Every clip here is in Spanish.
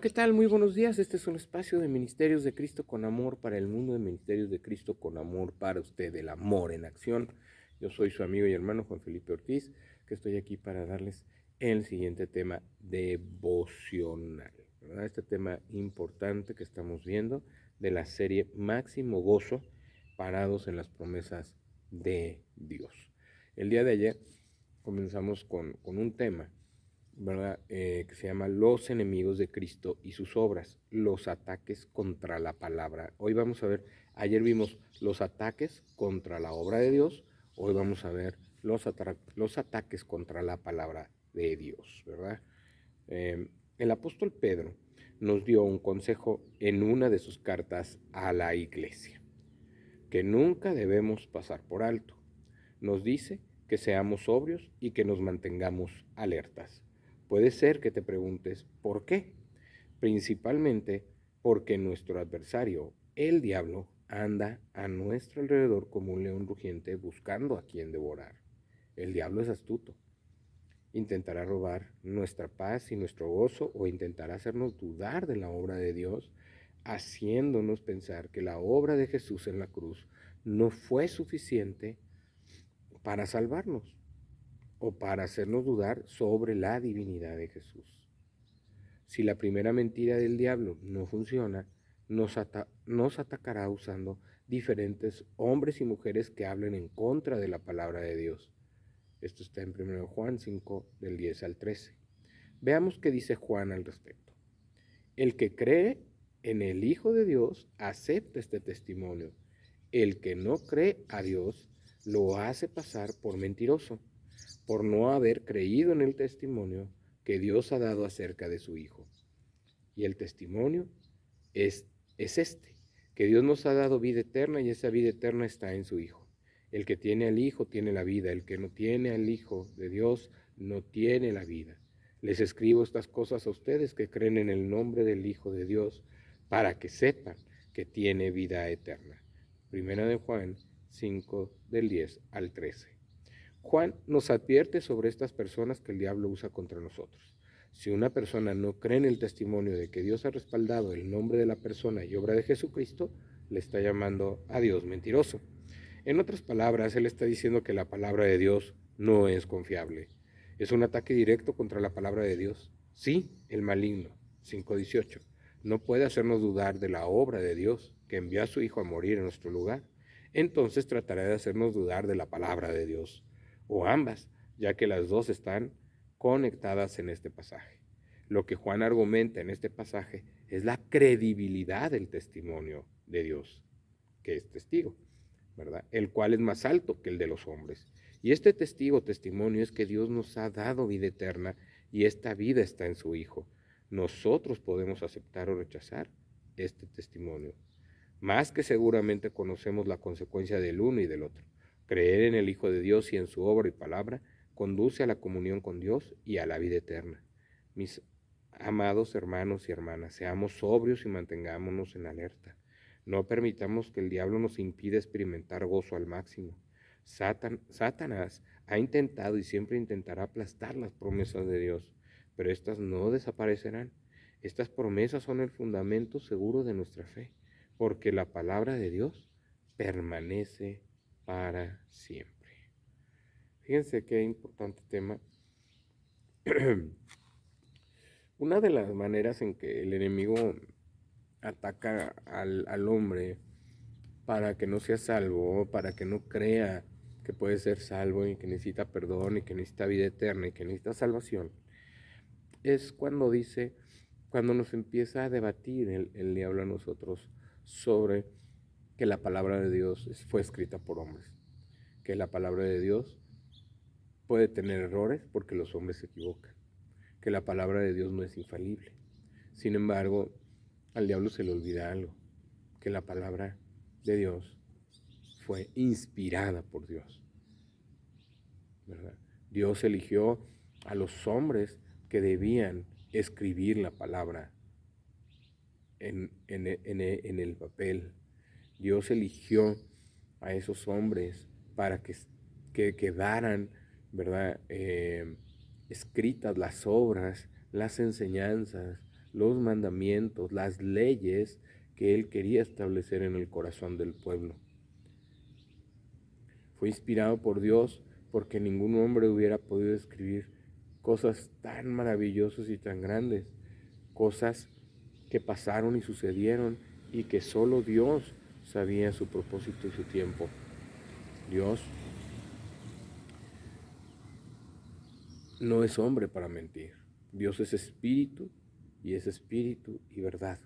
¿qué tal? Muy buenos días. Este es un espacio de Ministerios de Cristo con amor para el mundo, de Ministerios de Cristo con amor para usted, el amor en acción. Yo soy su amigo y hermano Juan Felipe Ortiz, que estoy aquí para darles el siguiente tema devocional, ¿verdad? Este tema importante que estamos viendo de la serie Máximo Gozo, parados en las promesas de Dios. El día de ayer comenzamos con un tema, ¿verdad? Que se llama Los enemigos de Cristo y sus obras, los ataques contra la palabra. Hoy vamos a ver, ayer vimos los ataques contra la obra de Dios, hoy vamos a ver los ataques contra la palabra de Dios, ¿verdad? El apóstol Pedro nos dio un consejo en una de sus cartas a la iglesia, que nunca debemos pasar por alto. Nos dice que seamos sobrios y que nos mantengamos alertas. Puede ser que te preguntes ¿por qué? Principalmente porque nuestro adversario, el diablo, anda a nuestro alrededor como un león rugiente buscando a quien devorar. El diablo es astuto. Intentará robar nuestra paz y nuestro gozo, o intentará hacernos dudar de la obra de Dios, haciéndonos pensar que la obra de Jesús en la cruz no fue suficiente para salvarnos o para hacernos dudar sobre la divinidad de Jesús. Si la primera mentira del diablo no funciona, nos atacará usando diferentes hombres y mujeres que hablen en contra de la palabra de Dios. Esto está en 1 Juan 5, del 10 al 13. Veamos qué dice Juan al respecto. El que cree en el Hijo de Dios acepta este testimonio. El que no cree a Dios lo hace pasar por mentiroso, por no haber creído en el testimonio que Dios ha dado acerca de su Hijo. Y el testimonio es este, que Dios nos ha dado vida eterna, y esa vida eterna está en su Hijo. El que tiene al Hijo tiene la vida, el que no tiene al Hijo de Dios no tiene la vida. Les escribo estas cosas a ustedes que creen en el nombre del Hijo de Dios, para que sepan que tiene vida eterna. Primera de Juan 5, del 10 al 13. Juan nos advierte sobre estas personas que el diablo usa contra nosotros. Si una persona no cree en el testimonio de que Dios ha respaldado el nombre de la persona y obra de Jesucristo, le está llamando a Dios mentiroso. En otras palabras, él está diciendo que la palabra de Dios no es confiable. Es un ataque directo contra la palabra de Dios. Sí, el maligno, 5:18, no puede hacernos dudar de la obra de Dios, que envió a su Hijo a morir en nuestro lugar. Entonces tratará de hacernos dudar de la palabra de Dios, o ambas, ya que las dos están conectadas en este pasaje. Lo que Juan argumenta en este pasaje es la credibilidad del testimonio de Dios, que es testigo, ¿verdad? El cual es más alto que el de los hombres. Y este testimonio es que Dios nos ha dado vida eterna, y esta vida está en su Hijo. Nosotros podemos aceptar o rechazar este testimonio. Más que seguramente conocemos la consecuencia del uno y del otro. Creer en el Hijo de Dios y en su obra y palabra conduce a la comunión con Dios y a la vida eterna. Mis amados hermanos y hermanas, seamos sobrios y mantengámonos en alerta. No permitamos que el diablo nos impida experimentar gozo al máximo. Satanás ha intentado y siempre intentará aplastar las promesas de Dios, pero estas no desaparecerán. Estas promesas son el fundamento seguro de nuestra fe, porque la palabra de Dios permanece para siempre. Fíjense qué importante tema. Una de las maneras en que el enemigo ataca al hombre para que no sea salvo, para que no crea que puede ser salvo y que necesita perdón y que necesita vida eterna y que necesita salvación, es cuando nos empieza a debatir el diablo a nosotros sobre que la palabra de Dios fue escrita por hombres, que la palabra de Dios puede tener errores porque los hombres se equivocan, que la palabra de Dios no es infalible. Sin embargo, al diablo se le olvida algo, que la palabra de Dios fue inspirada por Dios, ¿verdad? Dios eligió a los hombres que debían escribir la palabra en el papel. Dios eligió a esos hombres para que quedaran, ¿verdad? Escritas las obras, las enseñanzas, los mandamientos, las leyes que Él quería establecer en el corazón del pueblo. Fue inspirado por Dios porque ningún hombre hubiera podido escribir cosas tan maravillosas y tan grandes, cosas que pasaron y sucedieron y que solo Dios sabía su propósito y su tiempo. Dios no es hombre para mentir. Dios es espíritu y verdad.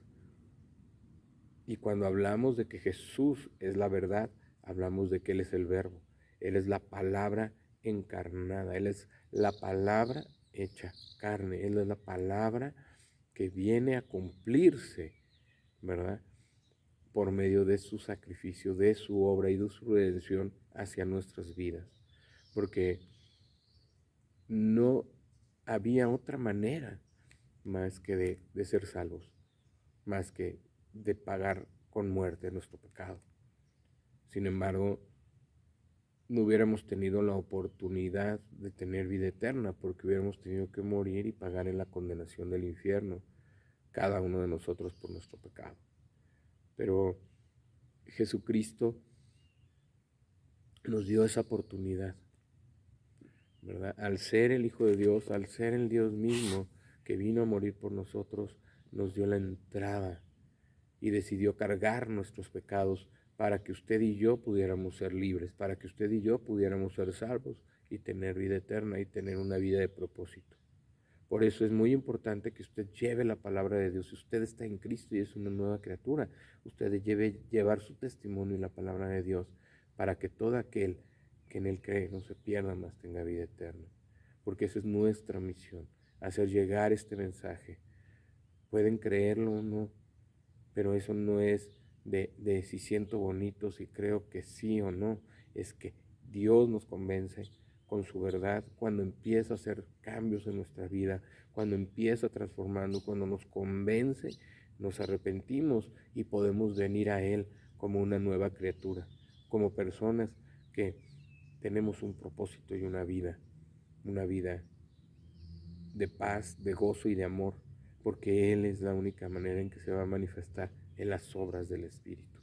Y cuando hablamos de que Jesús es la verdad, hablamos de que Él es el verbo. Él es la palabra encarnada. Él es la palabra hecha carne. Él es la palabra que viene a cumplirse, ¿verdad? Por medio de su sacrificio, de su obra y de su redención hacia nuestras vidas. Porque no había otra manera más que de ser salvos, más que de pagar con muerte nuestro pecado. Sin embargo, no hubiéramos tenido la oportunidad de tener vida eterna porque hubiéramos tenido que morir y pagar en la condenación del infierno, cada uno de nosotros por nuestro pecado. Pero Jesucristo nos dio esa oportunidad, ¿verdad? Al ser el Hijo de Dios, al ser el Dios mismo que vino a morir por nosotros, nos dio la entrada y decidió cargar nuestros pecados para que usted y yo pudiéramos ser libres, para que usted y yo pudiéramos ser salvos y tener vida eterna y tener una vida de propósito. Por eso es muy importante que usted lleve la palabra de Dios. Si usted está en Cristo y es una nueva criatura, usted debe llevar su testimonio y la palabra de Dios para que todo aquel que en Él cree no se pierda, más tenga vida eterna. Porque esa es nuestra misión, hacer llegar este mensaje. Pueden creerlo o no, pero eso no es de si siento bonito, si creo que sí o no. Es que Dios nos convence con su verdad cuando empieza a hacer cambios en nuestra vida, cuando empieza transformando, cuando nos convence, nos arrepentimos y podemos venir a Él como una nueva criatura, como personas que tenemos un propósito y una vida de paz, de gozo y de amor, porque Él es la única manera en que se va a manifestar en las obras del Espíritu,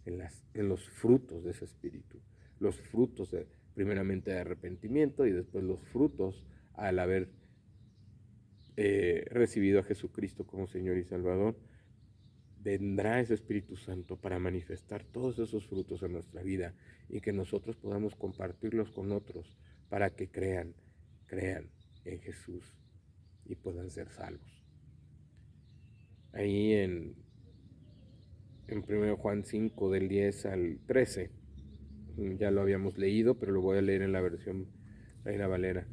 en los frutos de ese Espíritu, los frutos primeramente de arrepentimiento y después los frutos al haber recibido a Jesucristo como Señor y Salvador. Vendrá ese Espíritu Santo para manifestar todos esos frutos en nuestra vida y que nosotros podamos compartirlos con otros para que crean en Jesús y puedan ser salvos. Ahí en 1 Juan 5 del 10 al 13, ya lo habíamos leído, pero lo voy a leer en la versión Reina Valera.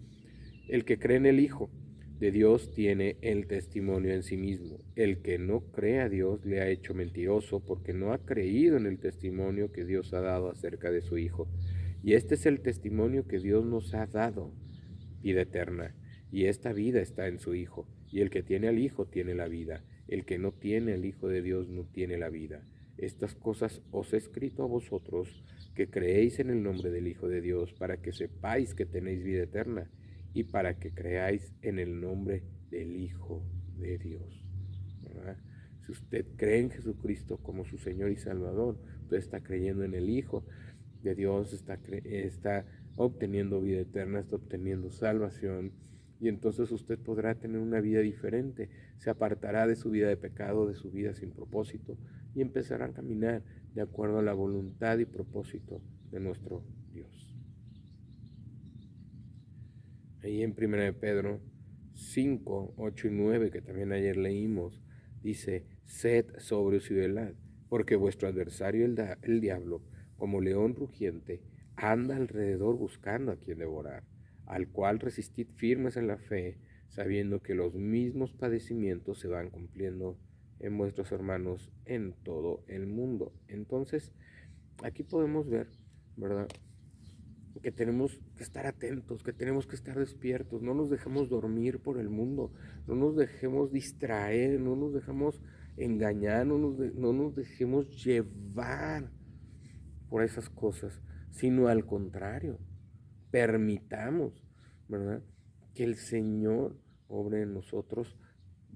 El que cree en el Hijo de Dios tiene el testimonio en sí mismo. El que no cree a Dios le ha hecho mentiroso porque no ha creído en el testimonio que Dios ha dado acerca de su Hijo. Y este es el testimonio que Dios nos ha dado, vida eterna. Y esta vida está en su Hijo. Y el que tiene al Hijo tiene la vida. El que no tiene al Hijo de Dios no tiene la vida. Estas cosas os he escrito a vosotros, que creéis en el nombre del Hijo de Dios, para que sepáis que tenéis vida eterna, y para que creáis en el nombre del Hijo de Dios, ¿verdad? Si usted cree en Jesucristo como su Señor y Salvador, usted está creyendo en el Hijo de Dios, está obteniendo vida eterna, está obteniendo salvación, y entonces usted podrá tener una vida diferente, se apartará de su vida de pecado, de su vida sin propósito, y empezará a caminar de acuerdo a la voluntad y propósito de nuestro Dios. Ahí en 1 de Pedro 5, 8 y 9, que también ayer leímos, dice: sed sobrios y velad, porque vuestro adversario el diablo, como león rugiente, anda alrededor buscando a quien devorar, al cual resistid firmes en la fe, sabiendo que los mismos padecimientos se van cumpliendo en vuestros hermanos en todo el mundo. Entonces, aquí podemos ver, ¿verdad?, que tenemos que estar atentos, que tenemos que estar despiertos, no nos dejemos dormir por el mundo, no nos dejemos distraer, no nos dejemos engañar, no nos dejemos llevar por esas cosas, sino al contrario, permitamos, ¿verdad?, que el Señor obre en nosotros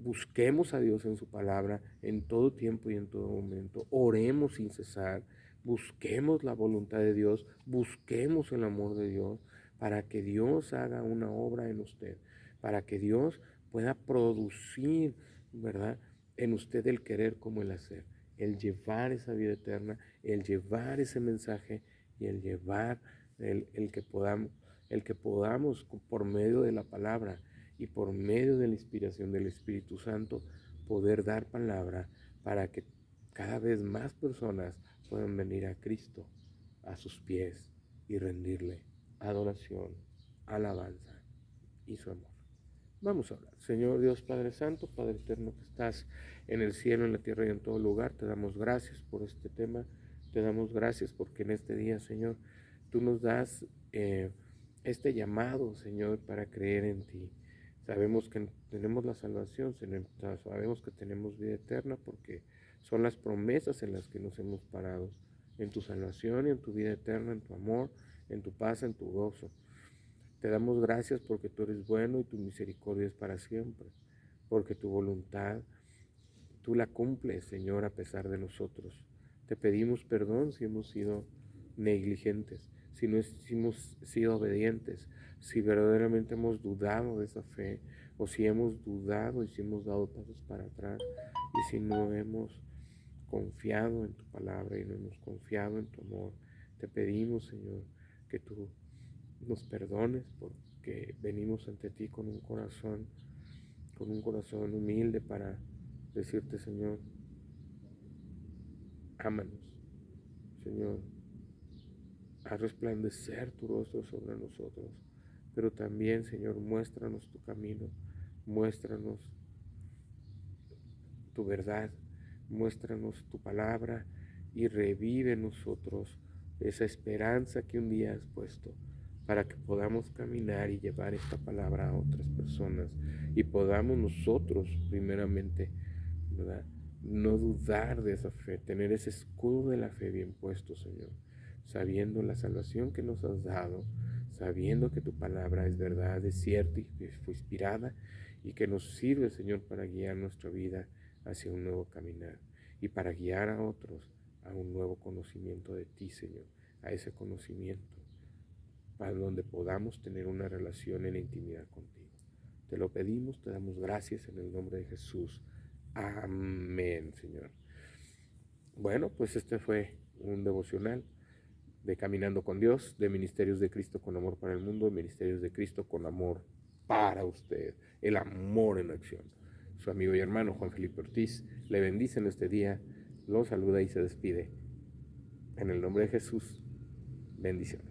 Busquemos a Dios en su palabra en todo tiempo y en todo momento. Oremos sin cesar. Busquemos la voluntad de Dios. Busquemos el amor de Dios para que Dios haga una obra en usted. Para que Dios pueda producir, ¿verdad?, en usted el querer como el hacer. El llevar esa vida eterna, el llevar ese mensaje y el llevar el que podamos por medio de la palabra y por medio de la inspiración del Espíritu Santo poder dar palabra para que cada vez más personas puedan venir a Cristo, a sus pies y rendirle adoración, alabanza y su amor. Vamos a hablar. Señor Dios Padre Santo, Padre Eterno que estás en el cielo, en la tierra y en todo lugar, te damos gracias por este tema, te damos gracias porque en este día, Señor, tú nos das este llamado, Señor, para creer en ti. Sabemos que tenemos la salvación, sabemos que tenemos vida eterna porque son las promesas en las que nos hemos parado, en tu salvación y en tu vida eterna, en tu amor, en tu paz, en tu gozo. Te damos gracias porque tú eres bueno y tu misericordia es para siempre, porque tu voluntad tú la cumples, Señor, a pesar de nosotros. Te pedimos perdón si hemos sido negligentes, si no hemos sido obedientes, si verdaderamente hemos dudado de esa fe, o si hemos dudado y si hemos dado pasos para atrás, y si no hemos confiado en tu palabra y no hemos confiado en tu amor. Te pedimos, Señor, que tú nos perdones porque venimos ante ti con un corazón humilde para decirte, Señor, ámanos, Señor, haz resplandecer tu rostro sobre nosotros, pero también, Señor, muéstranos tu camino, muéstranos tu verdad, muéstranos tu palabra y revive en nosotros esa esperanza que un día has puesto para que podamos caminar y llevar esta palabra a otras personas y podamos nosotros primeramente, ¿verdad?, no dudar de esa fe, tener ese escudo de la fe bien puesto, Señor, sabiendo la salvación que nos has dado, sabiendo que tu palabra es verdad, es cierta y que fue inspirada y que nos sirve, Señor, para guiar nuestra vida hacia un nuevo caminar y para guiar a otros a un nuevo conocimiento de ti, Señor, a ese conocimiento para donde podamos tener una relación en intimidad contigo. Te lo pedimos, te damos gracias en el nombre de Jesús. Amén, Señor. Bueno, pues este fue un devocional de Caminando con Dios, de Ministerios de Cristo con Amor para el Mundo, Ministerios de Cristo con Amor para usted, el amor en acción. Su amigo y hermano Juan Felipe Ortiz le bendice en este día, lo saluda y se despide. En el nombre de Jesús, bendiciones.